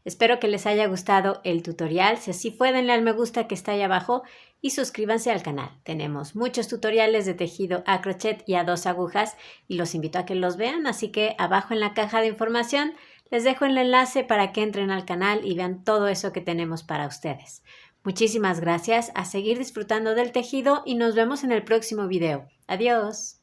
Espero que les haya gustado el tutorial. Si así fue, denle al me gusta que está ahí abajo y suscríbanse al canal. Tenemos muchos tutoriales de tejido a crochet y a 2 agujas y los invito a que los vean, así que abajo en la caja de información les dejo el enlace para que entren al canal y vean todo eso que tenemos para ustedes. Muchísimas gracias, a seguir disfrutando del tejido y nos vemos en el próximo video. Adiós.